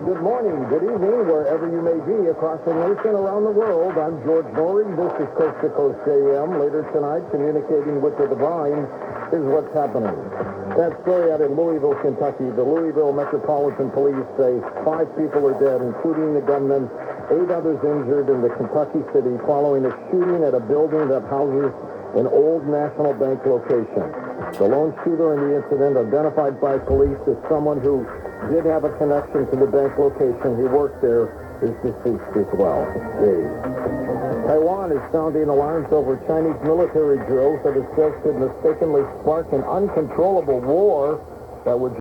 Good morning, good evening, wherever you may be across the nation, around the world. I'm George Norrie. This is Coast to Coast AM. Later tonight, communicating with the divine, is what's happening. That story out in Louisville, Kentucky. The Louisville Metropolitan Police say 5 people are dead, including the gunman, 8 others injured in the Kentucky city following a shooting at a building that houses an old National Bank location. The lone shooter in the incident, identified by police as someone who did have a connection to the bank location. He worked there, is deceased as well. Taiwan is sounding alarms over Chinese military drills that it says could mistakenly spark an uncontrollable war that would